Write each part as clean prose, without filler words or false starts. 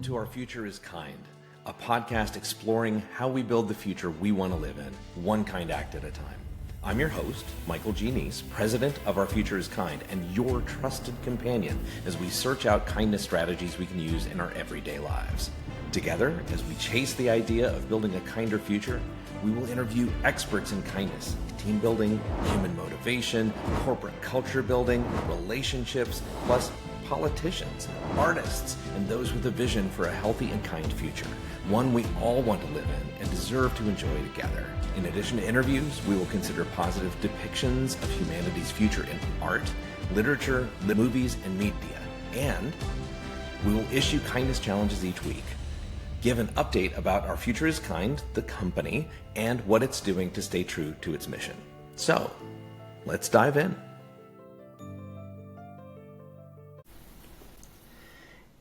to Our Future is Kind, a podcast exploring how we build the future we want to live in, one kind act at a time. I'm your host, Michael G. Neece, president of Our Future is Kind, and your trusted companion as we search out kindness strategies we can use in our everyday lives. Together, as we chase the idea of building a kinder future, we will interview experts in kindness, team building, human motivation, corporate culture building, relationships, plus politicians, artists, and those with a vision for a healthy and kind future, one we all want to live in and deserve to enjoy together. In addition to interviews, we will consider positive depictions of humanity's future in art, literature, movies, and media. And we will issue kindness challenges each week, give an update about Our Future is Kind, the company, and what it's doing to stay true to its mission. So, let's dive in.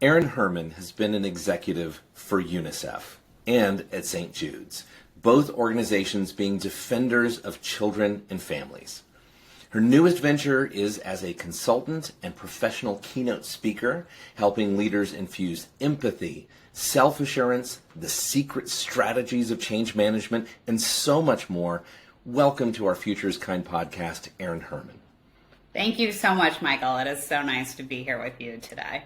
Erin Herman has been an executive for UNICEF and at St. Jude's, both organizations being defenders of children and families. Her newest venture is as a consultant and professional keynote speaker, helping leaders infuse empathy, self-assurance, the secret strategies of change management, and so much more. Welcome to Our Future is Kind podcast, Erin Herman. Thank you so much, Michael. It is so nice to be here with you today.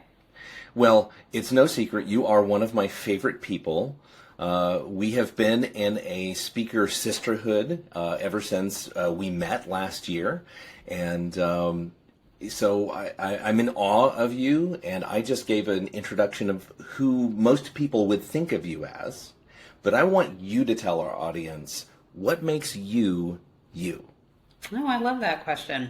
Well, it's no secret you are one of my favorite people. We have been in a speaker sisterhood ever since we met last year. And so I'm in awe of you, and I just gave an introduction of who most people would think of you as. But I want you to tell our audience, what makes you, you? Oh, I love that question.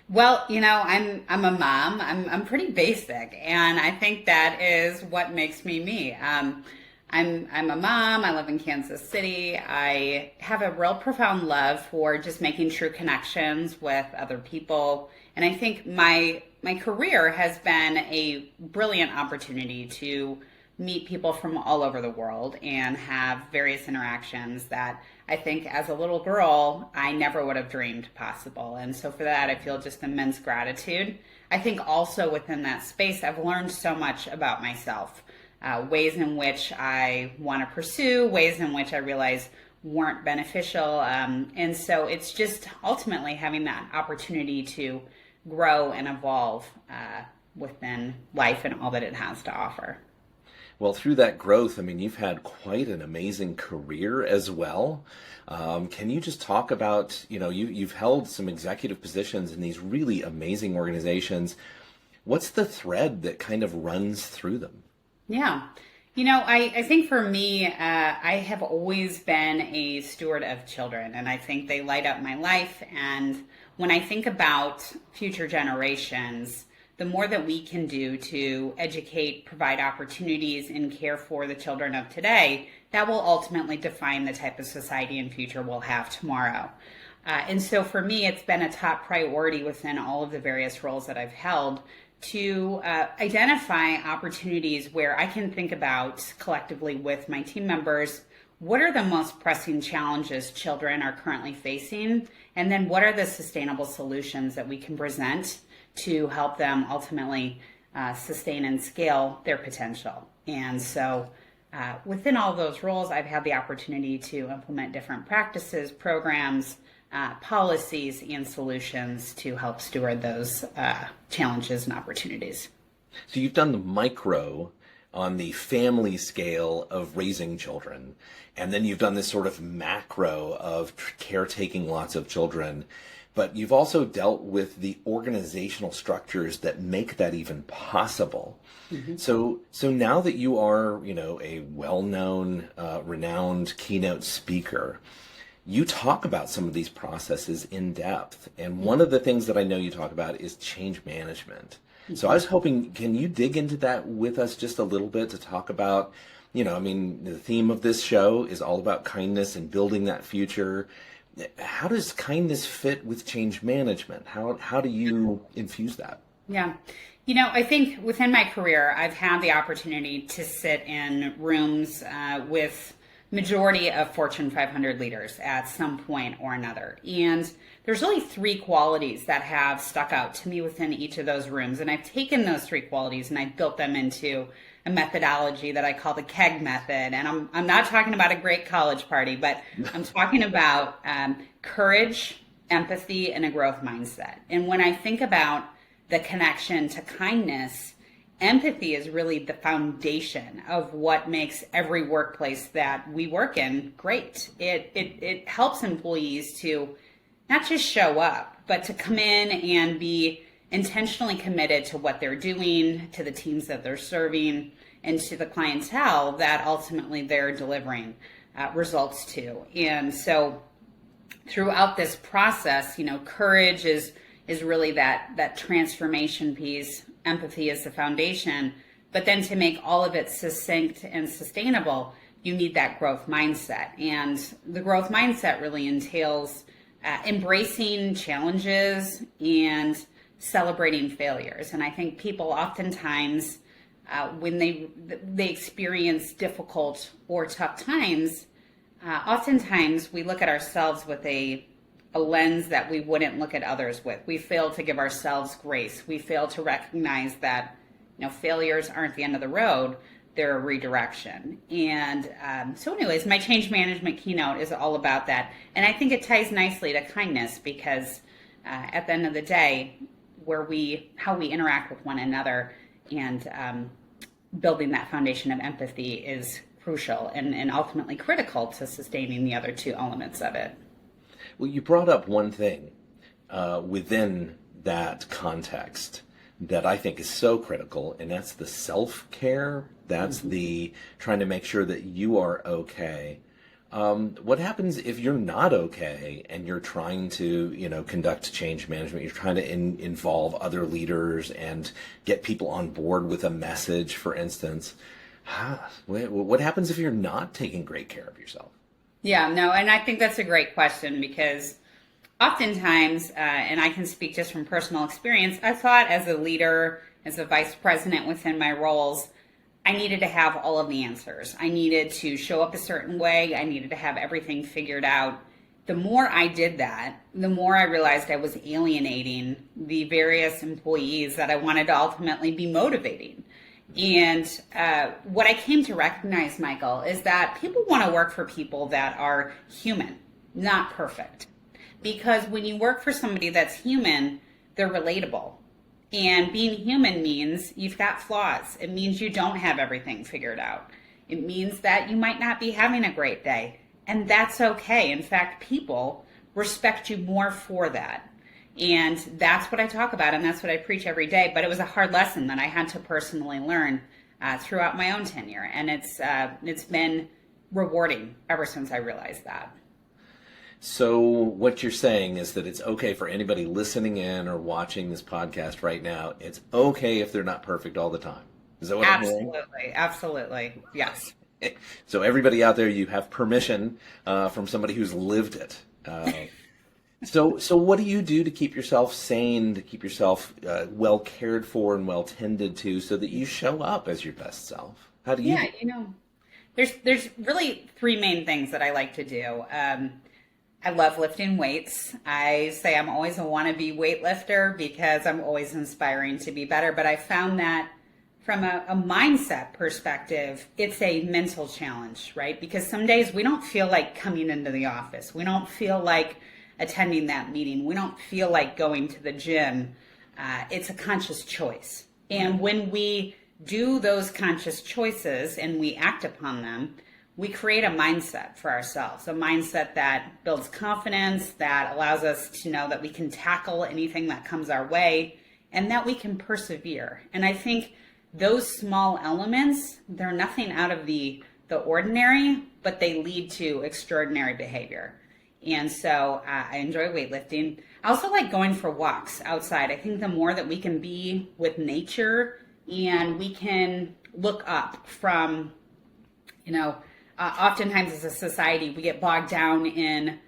Well, you know, I'm a mom. I'm pretty basic, and I think that is what makes me me. I'm a mom. I live in Kansas City. I have a real profound love for just making true connections with other people, and I think my career has been a brilliant opportunity to meet people from all over the world and have various interactions that I think as a little girl, I never would have dreamed possible. And so for that, I feel just immense gratitude. I think also within that space, I've learned so much about myself, ways in which I want to pursue, ways in which I realize weren't beneficial. And so it's just ultimately having that opportunity to grow and evolve within life and all that it has to offer. Well, through that growth, I mean, you've had quite an amazing career as well. Can you just talk about, you've held some executive positions in these really amazing organizations. What's the thread that kind of runs through them? Yeah. I think for me, I have always been a steward of children, and I think they light up my life. And when I think about future generations, the more that we can do to educate, provide opportunities, and care for the children of today, that will ultimately define the type of society and future we'll have tomorrow. And so for me, it's been a top priority within all of the various roles that I've held to identify opportunities where I can think about collectively with my team members, what are the most pressing challenges children are currently facing? And then what are the sustainable solutions that we can present to help them ultimately sustain and scale their potential. And so within all those roles, I've had the opportunity to implement different practices, programs, policies, and solutions to help steward those challenges and opportunities. So you've done the micro on the family scale of raising children, and then you've done this sort of macro of caretaking lots of children. But you've also dealt with the organizational structures that make that even possible. Mm-hmm. So now that you are, a well-known, renowned keynote speaker, you talk about some of these processes in depth. And one of the things that I know you talk about is change management. Mm-hmm. So I was hoping, can you dig into that with us just a little bit to talk about, the theme of this show is all about kindness and building that future. How does kindness fit with change management? How do you infuse that? Yeah. I think within my career, I've had the opportunity to sit in rooms with majority of Fortune 500 leaders at some point or another. And there's really three qualities that have stuck out to me within each of those rooms. And I've taken those three qualities and I've built them into a methodology that I call the KEG method. And I'm not talking about a great college party, but I'm talking about courage, empathy, and a growth mindset. And when I think about the connection to kindness, empathy is really the foundation of what makes every workplace that we work in great. It helps employees to not just show up, but to come in and be intentionally committed to what they're doing, to the teams that they're serving, and to the clientele that ultimately they're delivering results to. And so throughout this process, courage is really that transformation piece. Empathy is the foundation. But then to make all of it succinct and sustainable, you need that growth mindset. And the growth mindset really entails embracing challenges and celebrating failures. And I think people oftentimes, when they experience difficult or tough times, oftentimes we look at ourselves with a lens that we wouldn't look at others with. We fail to give ourselves grace. We fail to recognize that failures aren't the end of the road. They're a redirection. And so anyways, my change management keynote is all about that. And I think it ties nicely to kindness because at the end of the day, how we interact with one another and building that foundation of empathy is crucial and ultimately critical to sustaining the other two elements of it. Well, you brought up one thing within that context that I think is so critical, and that's the self-care. That's the trying to make sure that you are okay. What happens if you're not okay and you're trying to, conduct change management? You're trying to involve other leaders and get people on board with a message, for instance. What happens if you're not taking great care of yourself? Yeah, no, and I think that's a great question because oftentimes, and I can speak just from personal experience, I thought as a leader, as a vice president within my roles, I needed to have all of the answers. I needed to show up a certain way. I needed to have everything figured out. The more I did that, the more I realized I was alienating the various employees that I wanted to ultimately be motivating. And what I came to recognize, Michael, is that people want to work for people that are human, not perfect. Because when you work for somebody that's human, they're relatable. And being human means you've got flaws. It means you don't have everything figured out. It means that you might not be having a great day. And that's okay. In fact, people respect you more for that. And that's what I talk about, and that's what I preach every day. But it was a hard lesson that I had to personally learn throughout my own tenure. And it's been rewarding ever since I realized that. So what you're saying is that it's okay for anybody listening in or watching this podcast right now. It's okay if they're not perfect all the time. Is that what I'm hearing? Absolutely. Yes. So everybody out there, you have permission from somebody who's lived it. So what do you do to keep yourself sane, to keep yourself well cared for and well tended to so that you show up as your best self? How do you? Yeah, there's really three main things that I like to do. I love lifting weights. I say I'm always a wannabe weightlifter because I'm always inspiring to be better. But I found that from a mindset perspective, it's a mental challenge, right? Because some days we don't feel like coming into the office. We don't feel like attending that meeting. We don't feel like going to the gym. It's a conscious choice. And when we do those conscious choices and we act upon them, we create a mindset for ourselves, a mindset that builds confidence, that allows us to know that we can tackle anything that comes our way and that we can persevere. And I think those small elements, they're nothing out of the ordinary, but they lead to extraordinary behavior. And so I enjoy weightlifting. I also like going for walks outside. I think the more that we can be with nature and we can look up from, oftentimes as a society, we get bogged down in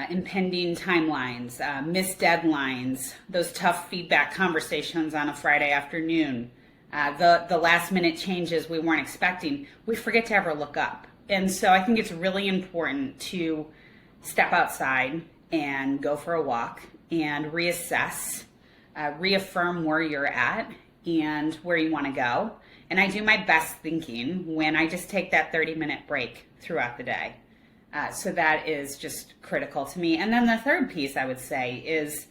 impending timelines, missed deadlines, those tough feedback conversations on a Friday afternoon, the last minute changes we weren't expecting. We forget to ever look up. And so I think it's really important to step outside and go for a walk and reassess, reaffirm where you're at and where you want to go. And I do my best thinking when I just take that 30-minute break throughout the day. So that is just critical to me. And then the third piece I would say is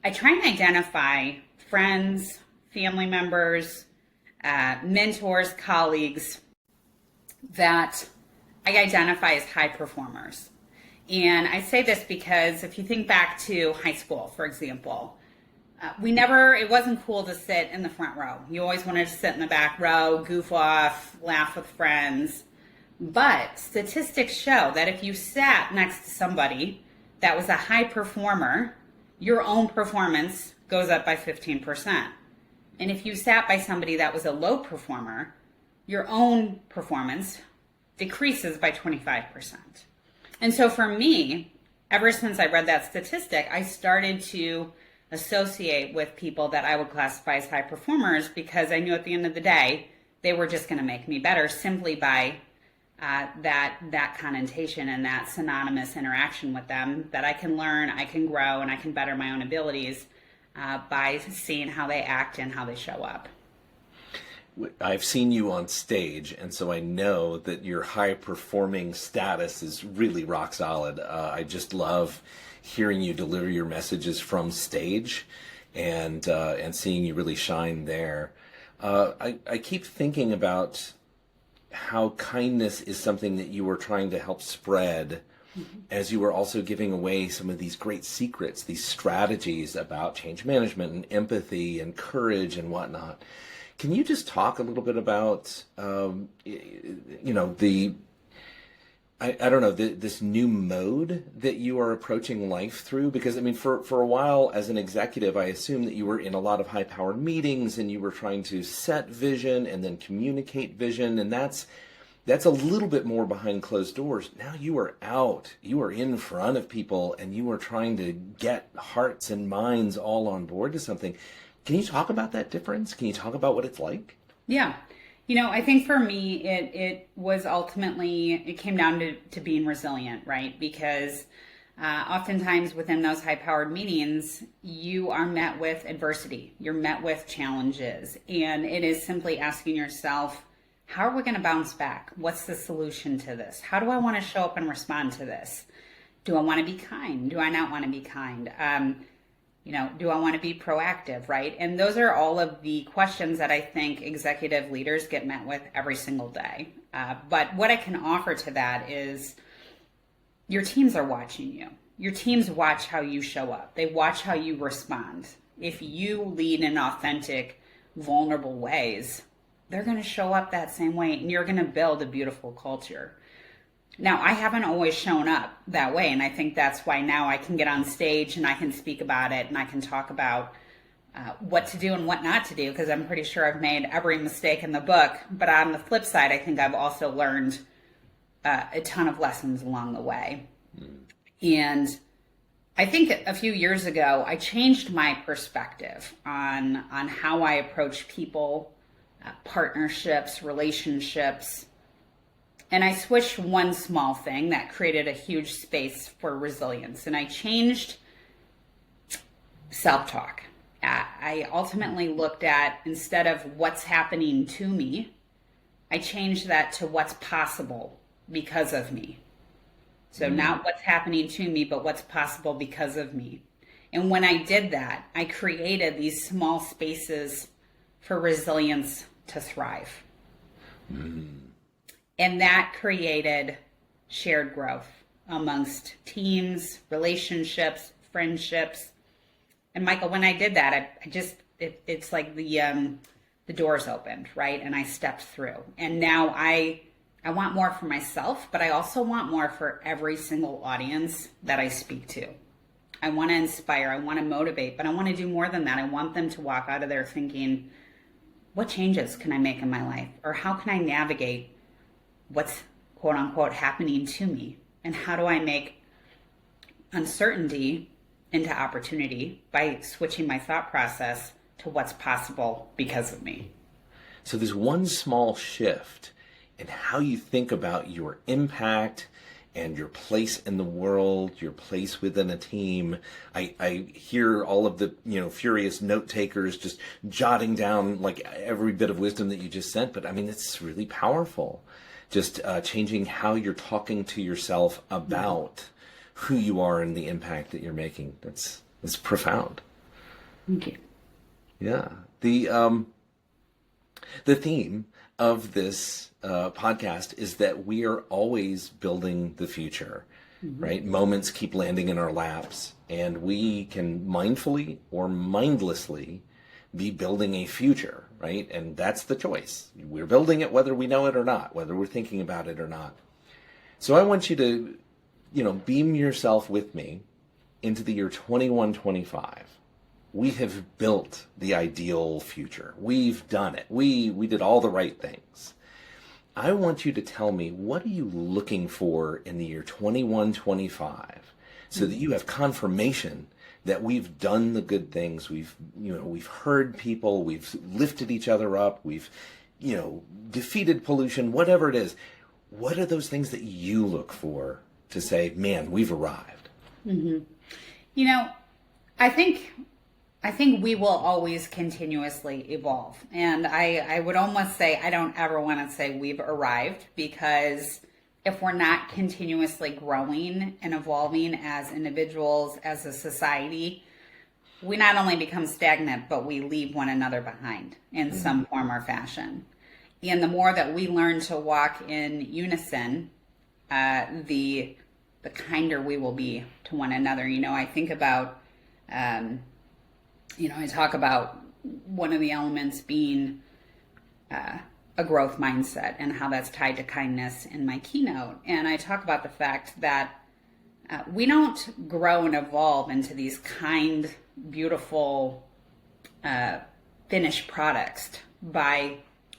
I try and identify friends, family members, mentors, colleagues that I identify as high performers. And I say this because if you think back to high school, for example, it wasn't cool to sit in the front row. You always wanted to sit in the back row, goof off, laugh with friends. But statistics show that if you sat next to somebody that was a high performer, your own performance goes up by 15%. And if you sat by somebody that was a low performer, your own performance decreases by 25%. And so for me, ever since I read that statistic, I started to associate with people that I would classify as high performers because I knew at the end of the day, they were just going to make me better simply by that connotation and that synonymous interaction with them, that I can learn, I can grow, and I can better my own abilities by seeing how they act and how they show up. I've seen you on stage, and so I know that your high-performing status is really rock solid. I just love hearing you deliver your messages from stage and seeing you really shine there. I keep thinking about how kindness is something that you were trying to help spread as you were also giving away some of these great secrets, these strategies about change management and empathy and courage and whatnot. Can you just talk a little bit about, this new mode that you are approaching life through? Because, I mean, for a while as an executive, I assume that you were in a lot of high-powered meetings and you were trying to set vision and then communicate vision, and that's a little bit more behind closed doors. Now you are out, you are in front of people, and you are trying to get hearts and minds all on board to something. Can you talk about that difference? Can you talk about what it's like? Yeah. I think for me, it was ultimately, it came down to being resilient, right? Because oftentimes within those high-powered meetings, you are met with adversity. You're met with challenges. And it is simply asking yourself, how are we going to bounce back? What's the solution to this? How do I want to show up and respond to this? Do I want to be kind? Do I not want to be kind? Do I want to be proactive, right? And those are all of the questions that I think executive leaders get met with every single day. But what I can offer to that is your teams are watching you. Your teams watch how you show up. They watch how you respond. If you lead in authentic, vulnerable ways, they're going to show up that same way, and you're going to build a beautiful culture. Now, I haven't always shown up that way, and I think that's why now I can get on stage and I can speak about it and I can talk about what to do and what not to do, because I'm pretty sure I've made every mistake in the book. But on the flip side, I think I've also learned a ton of lessons along the way. And I think a few years ago, I changed my perspective on how I approach people, partnerships, relationships. And I switched one small thing that created a huge space for resilience. And I changed self-talk. I ultimately looked at, instead of what's happening to me, I changed that to what's possible because of me. So not what's happening to me, but what's possible because of me. And when I did that, I created these small spaces for resilience to thrive. And that created shared growth amongst teams, relationships, friendships. And Michael, when I did that, it's like the doors opened, right? And I stepped through. And now I want more for myself, but I also want more for every single audience that I speak to. I want to inspire, I want to motivate, but I want to do more than that. I want them to walk out of there thinking, what changes can I make in my life? Or how can I navigate what's quote unquote happening to me? And how do I make uncertainty into opportunity by switching my thought process to what's possible because of me? So there's one small shift and how you think about your impact and your place in the world, your place within a team. I hear all of the, furious note takers just jotting down like every bit of wisdom that you just sent. But I mean, it's really powerful. Just changing how you're talking to yourself about who you are and the impact that you're making. That's profound. Thank you. Yeah. The theme of this podcast is that we are always building the future, right? Moments keep landing in our laps, and we can mindfully or mindlessly be building a future, right? And that's the choice. We're building it whether we know it or not, whether we're thinking about it or not. So I want you to, beam yourself with me into the year 2125. We have built the ideal future. We've done it. We did all the right things. I want you to tell me, what are you looking for in the year 2125 so that you have confirmation that we've done the good things. We've heard people, we've lifted each other up, we've, defeated pollution, whatever it is. What are those things that you look for to say, man, we've arrived? I think we will always continuously evolve. And I would almost say I don't ever want to say we've arrived, because if we're not continuously growing and evolving as individuals, as a society, we not only become stagnant, but we leave one another behind in some form or fashion. And the more that we learn to walk in unison, the kinder we will be to one another. I think about, I talk about one of the elements being a growth mindset and how that's tied to kindness in my keynote. And I talk about the fact that we don't grow and evolve into these kind, beautiful, finished products by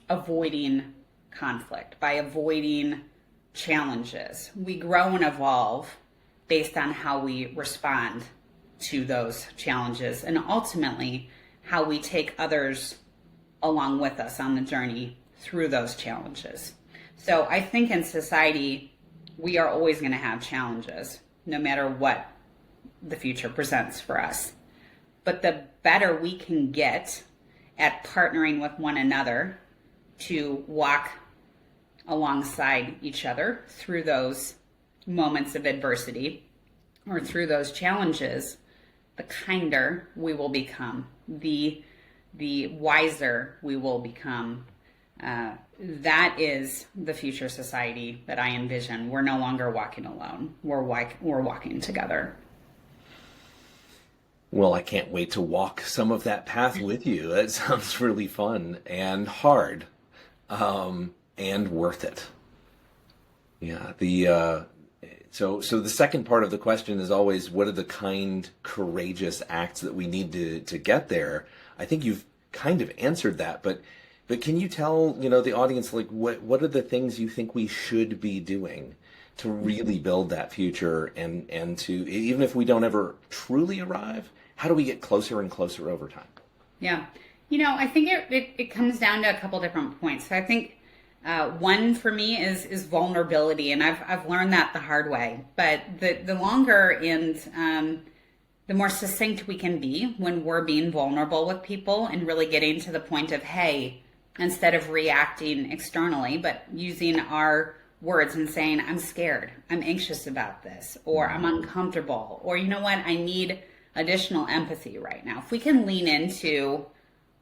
avoiding conflict, by avoiding challenges. We grow and evolve based on how we respond to those challenges, and ultimately how we take others along with us on the journey through those challenges. So I think in society, we are always going to have challenges, no matter what the future presents for us. But the better we can get at partnering with one another to walk alongside each other through those moments of adversity or through those challenges, the kinder we will become, the wiser we will become. That is the future society that I envision. We're no longer walking alone. We're walking together. Well, I can't wait to walk some of that path with you. That sounds really fun and hard, and worth it. Yeah. So the second part of the question is always, what are the kind, courageous acts that we need to get there? I think you've kind of answered that, but can you tell, the audience, like, what are the things you think we should be doing to really build that future, and to, even if we don't ever truly arrive, how do we get closer and closer over time? Yeah. I think it comes down to a couple different points. So I think one for me is vulnerability, and I've learned that the hard way. But the longer and the more succinct we can be when we're being vulnerable with people and really getting to the point of, hey, instead of reacting externally, but using our words and saying, I'm scared, I'm anxious about this, or I'm uncomfortable, or you know what, I need additional empathy right now. If we can lean into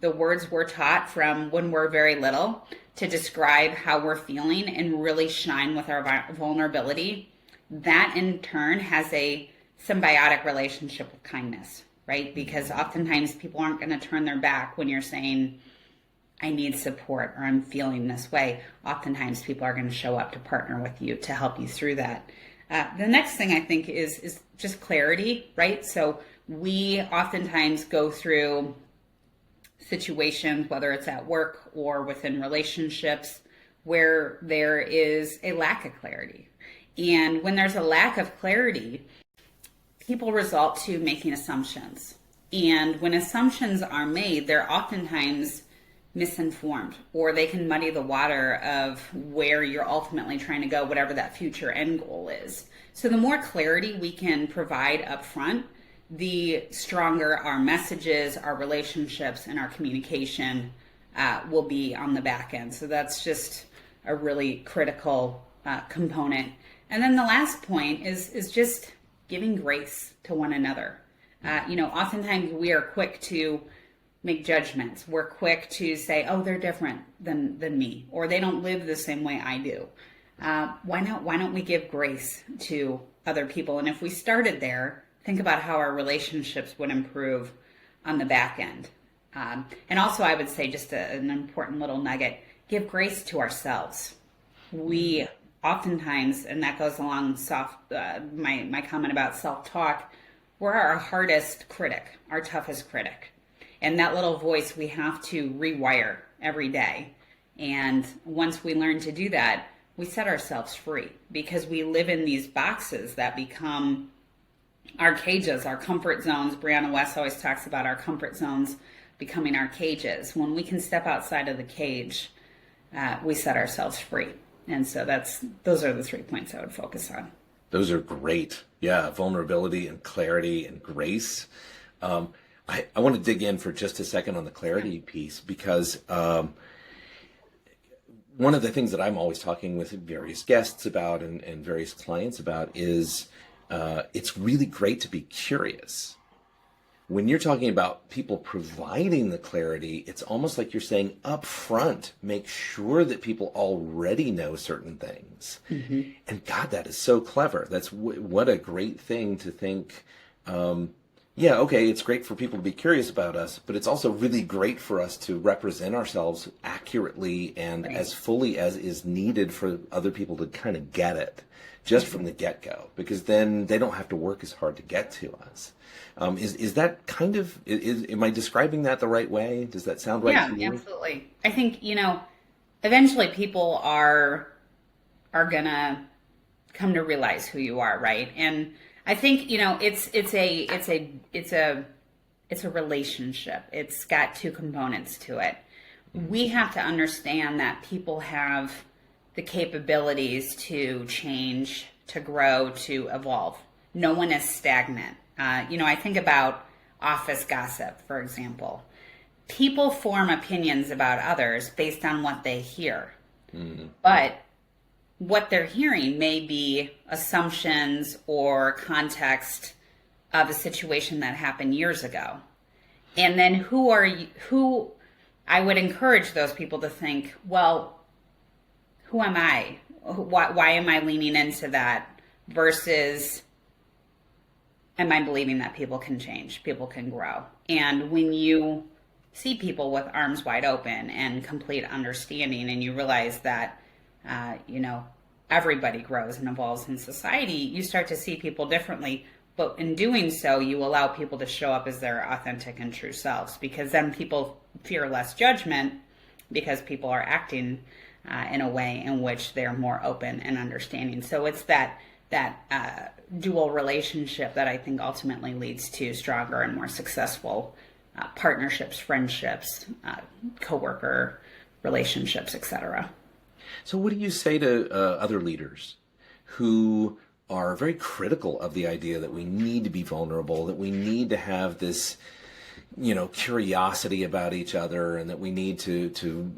the words we're taught from when we're very little to describe how we're feeling and really shine with our vulnerability, that in turn has a symbiotic relationship with kindness, right? Because oftentimes people aren't going to turn their back when you're saying, I need support, or I'm feeling this way. Oftentimes people are going to show up to partner with you to help you through that. The next thing I think is just clarity, right? So we oftentimes go through situations, whether it's at work or within relationships, where there is a lack of clarity. And when there's a lack of clarity, people resort to making assumptions. And when assumptions are made, they're oftentimes misinformed, or they can muddy the water of where you're ultimately trying to go, whatever that future end goal is. So the more clarity we can provide up front, the stronger our messages, our relationships, and our communication will be on the back end. So that's just a really critical component. And then the last point is just giving grace to one another. Oftentimes we are quick to make judgments. We're quick to say, oh, they're different than me, or they don't live the same way I do. Why don't we give grace to other people? And if we started there, think about how our relationships would improve on the back end. And also I would say just an important little nugget, give grace to ourselves. We oftentimes, and that goes along my comment about self-talk, we're our hardest critic, our toughest critic. And that little voice we have to rewire every day. And once we learn to do that, we set ourselves free, because we live in these boxes that become our cages, our comfort zones. Brianna West always talks about our comfort zones becoming our cages. When we can step outside of the cage, we set ourselves free. And so those are the 3 points I would focus on. Those are great. Yeah, vulnerability and clarity and grace. I want to dig in for just a second on the clarity piece, because one of the things that I'm always talking with various guests about and various clients about is it's really great to be curious. When you're talking about people providing the clarity, it's almost like you're saying up front, make sure that people already know certain things. Mm-hmm. And God, that is so clever. That's what a great thing to think. Yeah, okay, it's great for people to be curious about us, but it's also really great for us to represent ourselves accurately and right, as fully as is needed for other people to kind of get it just from the get-go, because then they don't have to work as hard to get to us. Is that kind of, am I describing that the right way? Does that sound right to you? Yeah, absolutely. I think, eventually people are gonna come to realize who you are, right? And I think, it's a relationship. It's got 2 components to it. We have to understand that people have the capabilities to change, to grow, to evolve. No one is stagnant. I think about office gossip, for example. People form opinions about others based on what they hear. Mm-hmm. But what they're hearing may be assumptions or context of a situation that happened years ago. And then who I would encourage those people to think, well, who am I? Why am I leaning into that versus am I believing that people can change, people can grow? And when you see people with arms wide open and complete understanding, and you realize that, everybody grows and evolves in society, you start to see people differently. But in doing so, you allow people to show up as their authentic and true selves, because then people fear less judgment because people are acting in a way in which they're more open and understanding. So it's that dual relationship that I think ultimately leads to stronger and more successful partnerships, friendships, coworker relationships, etc. So what do you say to other leaders who are very critical of the idea that we need to be vulnerable, that we need to have this, curiosity about each other, and that we need to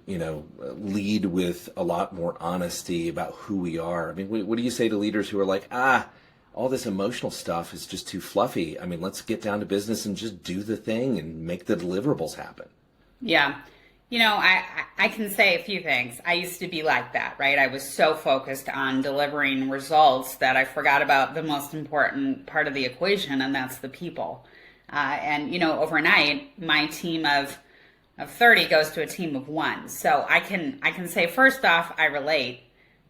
lead with a lot more honesty about who we are? I mean, what do you say to leaders who are like, all this emotional stuff is just too fluffy. I mean, let's get down to business and just do the thing and make the deliverables happen? Yeah. I can say a few things. I used to be like that, right? I was so focused on delivering results that I forgot about the most important part of the equation, and that's the people. Overnight, my team of 30 goes to a team of 1. So I can say, first off, I relate.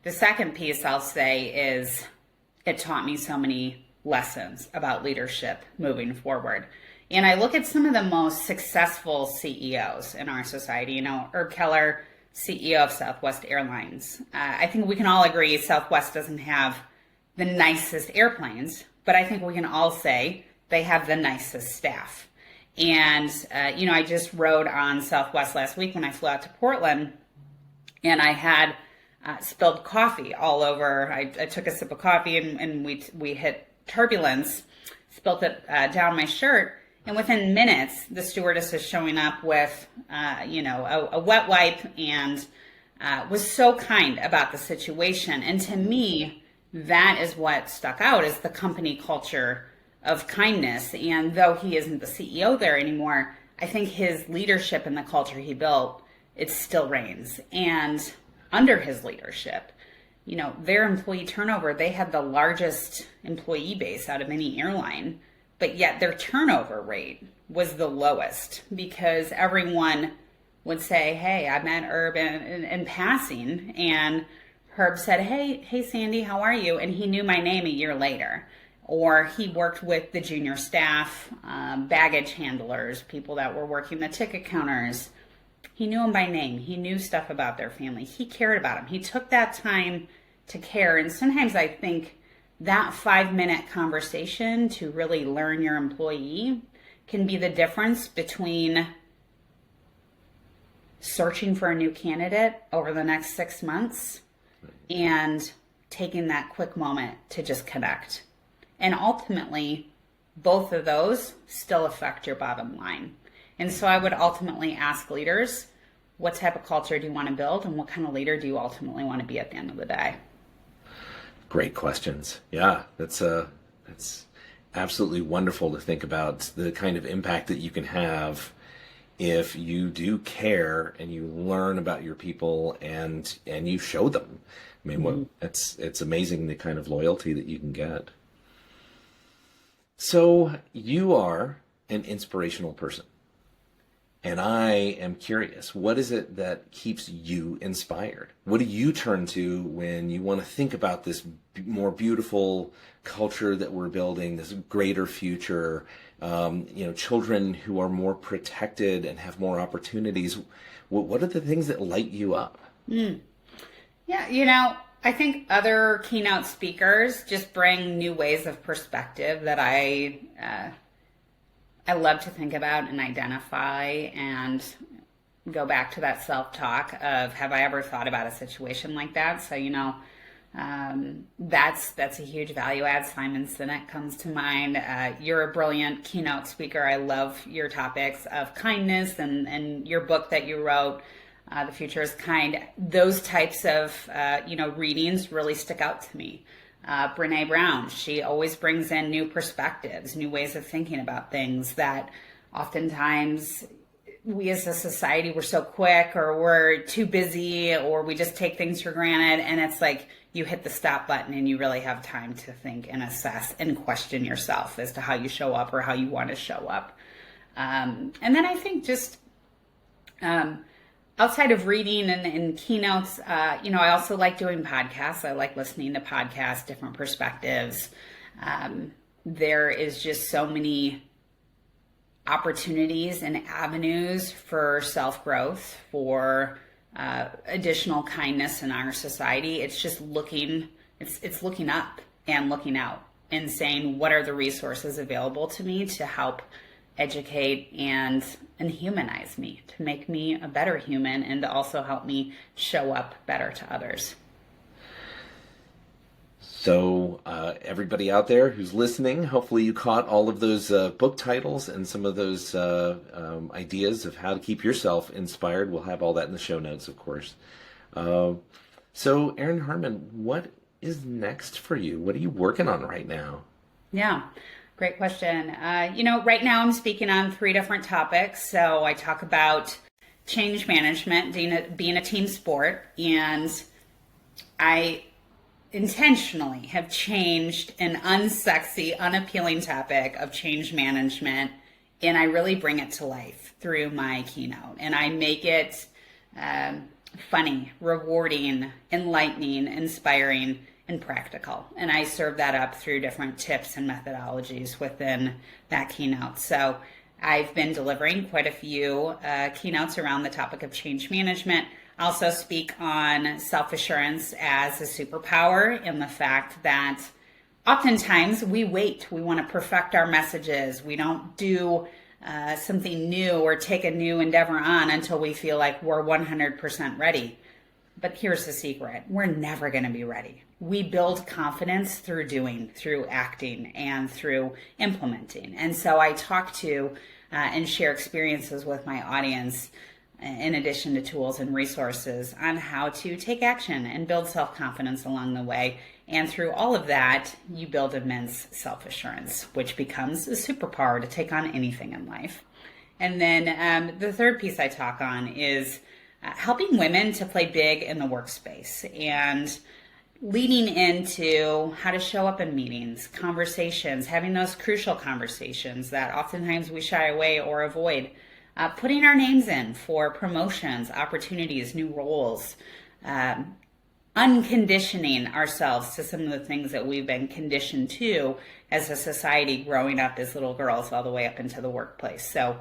The second piece I'll say is it taught me so many lessons about leadership moving forward. And I look at some of the most successful CEOs in our society. Herb Keller, CEO of Southwest Airlines. I think we can all agree Southwest doesn't have the nicest airplanes, but I think we can all say they have the nicest staff. And, I just rode on Southwest last week when I flew out to Portland, and I had spilled coffee all over. I took a sip of coffee and we hit turbulence, spilled it down my shirt. And within minutes, the stewardess is showing up with, a wet wipe and was so kind about the situation. And to me, that is what stuck out, is the company culture of kindness. And though he isn't the CEO there anymore, I think his leadership and the culture he built, it still reigns. And under his leadership, their employee turnover, they had the largest employee base out of any airline, but yet their turnover rate was the lowest, because everyone would say, hey, I met Herb in passing, and Herb said, hey, Sandy, how are you? And he knew my name a year later. Or he worked with the junior staff, baggage handlers, people that were working the ticket counters. He knew them by name. He knew stuff about their family. He cared about them. He took that time to care. And sometimes I think that 5-minute conversation to really learn your employee can be the difference between searching for a new candidate over the next 6 months and taking that quick moment to just connect. And ultimately, both of those still affect your bottom line. And so I would ultimately ask leaders, what type of culture do you want to build, and what kind of leader do you ultimately want to be at the end of the day? Great questions. Yeah, that's absolutely wonderful to think about the kind of impact that you can have if you do care and you learn about your people and you show them. I mean, it's amazing the kind of loyalty that you can get. So you are an inspirational person, and I am curious, what is it that keeps you inspired? What do you turn to when you want to think about this more beautiful culture that we're building, this greater future, children who are more protected and have more opportunities? What are the things that light you up? Yeah, I think other keynote speakers just bring new ways of perspective that I love to think about and identify, and go back to that self-talk of, have I ever thought about a situation like that? So, that's a huge value add. Simon Sinek comes to mind. You're a brilliant keynote speaker. I love your topics of kindness and your book that you wrote, The Future is Kind. Those types of, readings really stick out to me. Brene Brown, she always brings in new perspectives, new ways of thinking about things that oftentimes we as a society, we're so quick, or we're too busy, or we just take things for granted. And it's like you hit the stop button and you really have time to think and assess and question yourself as to how you show up or how you want to show up. And then I think just outside of reading and keynotes, I also like doing podcasts. I like listening to podcasts, different perspectives. There is just so many opportunities and avenues for self-growth, for additional kindness in our society. It's just looking up and looking out and saying, what are the resources available to me to help educate and humanize me, to make me a better human, and to also help me show up better to others. So everybody out there who's listening, hopefully you caught all of those book titles and some of those ideas of how to keep yourself inspired. We'll have all that in the show notes, of course. So Erin Harmon, what is next for you? What are you working on right now? Yeah, great question. Right now I'm speaking on 3 different topics. So I talk about change management, being a team sport, and I intentionally have changed an unsexy, unappealing topic of change management, and I really bring it to life through my keynote. And I make it funny, rewarding, enlightening, inspiring, and practical. And I serve that up through different tips and methodologies within that keynote. So I've been delivering quite a few keynotes around the topic of change management. I also speak on self-assurance as a superpower, and the fact that oftentimes we wait. We want to perfect our messages. We don't do something new or take a new endeavor on until we feel like we're 100% ready. But here's the secret. We're never going to be ready. We build confidence through doing, through acting, and through implementing. And so I talk to and share experiences with my audience, in addition to tools and resources, on how to take action and build self-confidence along the way. And through all of that, you build immense self-assurance, which becomes a superpower to take on anything in life. And then the third piece I talk on is helping women to play big in the workspace and leading into how to show up in meetings, conversations, having those crucial conversations that oftentimes we shy away or avoid, putting our names in for promotions, opportunities, new roles, unconditioning ourselves to some of the things that we've been conditioned to as a society growing up as little girls all the way up into the workplace. So,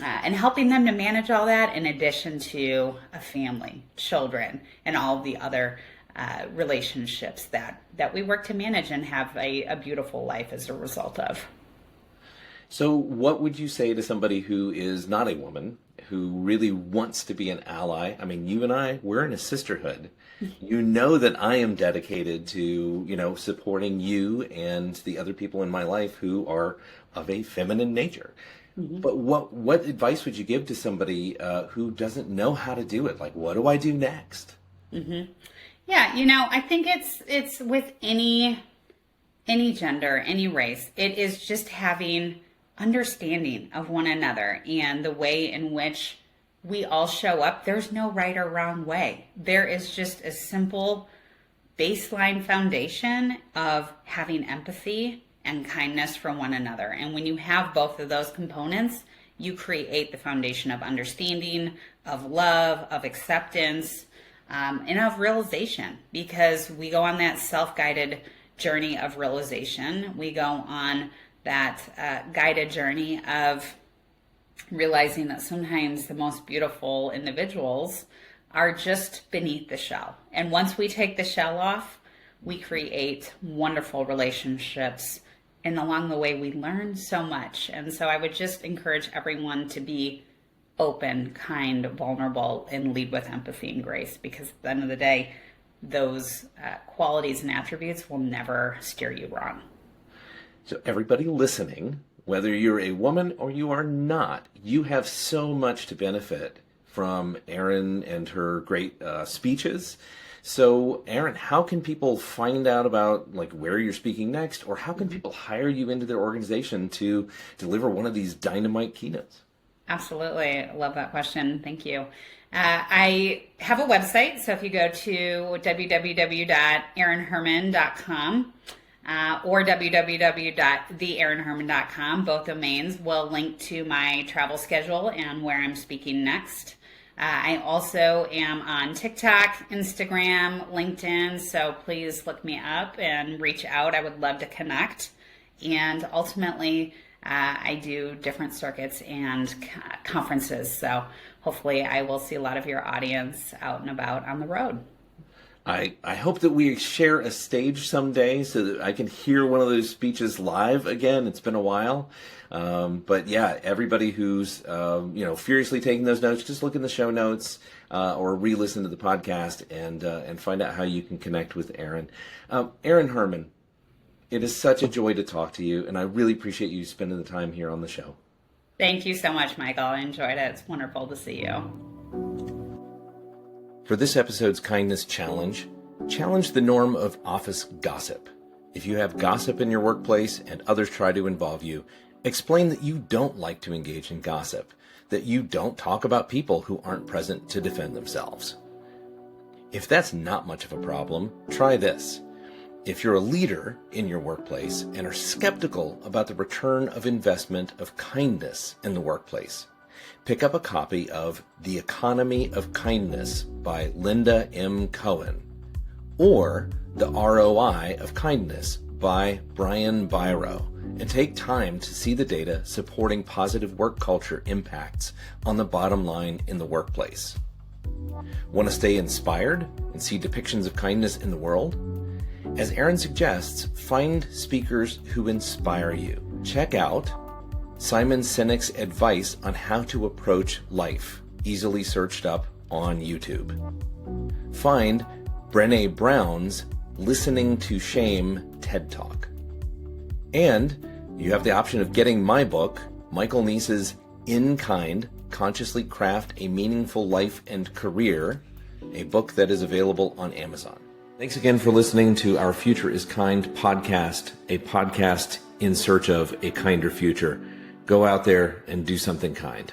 and helping them to manage all that in addition to a family, children, and all of the other relationships that we work to manage and have a beautiful life as a result of. So what would you say to somebody who is not a woman, who really wants to be an ally? I mean, you and I, we're in a sisterhood. You know that I am dedicated to, supporting you and the other people in my life who are of a feminine nature. Mm-hmm. But what advice would you give to somebody who doesn't know how to do it? Like, what do I do next? Mm-hmm. Yeah, I think it's with any gender, any race. It is just having understanding of one another and the way in which we all show up. There's no right or wrong way. There is just a simple baseline foundation of having empathy and kindness for one another. And when you have both of those components, you create the foundation of understanding, of love, of acceptance, and of realization, because we go on that self-guided journey of realization. We go on that guided journey of realizing that sometimes the most beautiful individuals are just beneath the shell. And once we take the shell off, we create wonderful relationships. And along the way, we learn so much. And so I would just encourage everyone to be open, kind, vulnerable, and lead with empathy and grace, because at the end of the day, those qualities and attributes will never steer you wrong. So everybody listening, whether you're a woman or you are not, you have so much to benefit from Erin and her great speeches. So, Erin, how can people find out about where you're speaking next, or how can people hire you into their organization to deliver one of these dynamite keynotes? Absolutely. I love that question. Thank you. I have a website. So if you go to www.erinherman.com or www.theerinherman.com, both domains will link to my travel schedule and where I'm speaking next. I also am on TikTok, Instagram, LinkedIn, so please look me up and reach out. I would love to connect. And ultimately, I do different circuits and conferences, so hopefully I will see a lot of your audience out and about on the road. I hope that we share a stage someday so that I can hear one of those speeches live again. It's been a while. But yeah, everybody who's, furiously taking those notes, just look in the show notes or re-listen to the podcast and find out how you can connect with Erin. Erin Herman, it is such a joy to talk to you, and I really appreciate you spending the time here on the show. Thank you so much, Michael. I enjoyed it. It's wonderful to see you. For this episode's Kindness Challenge, challenge the norm of office gossip. If you have gossip in your workplace and others try to involve you, explain that you don't like to engage in gossip, that you don't talk about people who aren't present to defend themselves. If that's not much of a problem, try this. If you're a leader in your workplace and are skeptical about the return of investment of kindness in the workplace, pick up a copy of The Economy of Kindness by Linda M. Cohen, or The ROI of Kindness by Brian Biro, and take time to see the data supporting positive work culture impacts on the bottom line in the workplace. Want to stay inspired and see depictions of kindness in the world? As Erin suggests, find speakers who inspire you. Check out Simon Sinek's advice on how to approach life, easily searched up on YouTube. Find Brené Brown's Listening to Shame TED Talk. And you have the option of getting my book, Michael Neece's In Kind, Consciously Craft a Meaningful Life and Career, a book that is available on Amazon. Thanks again for listening to our Future is Kind podcast, a podcast in search of a kinder future. Go out there and do something kind.